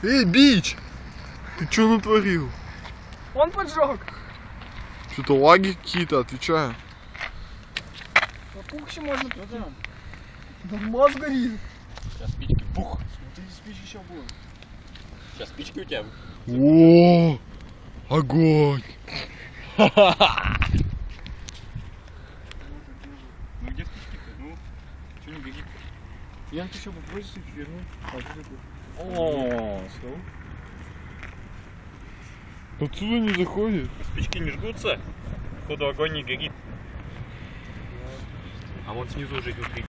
Эй, бич! Ты что натворил? Он поджег. Что-то лаги какие-то, отвечаю. Попухче можно. Что там? Да мозг горит. Сейчас спички. Бух. Смотри, спички еще будет. Сейчас спички у тебя. О, огонь! Ну где спички-то? Ну, что не бегит? Янка еще попозже верну. О, Отсюда не заходит. спички не жгутся, походу огонь не горит. А вот снизу уже изнутри.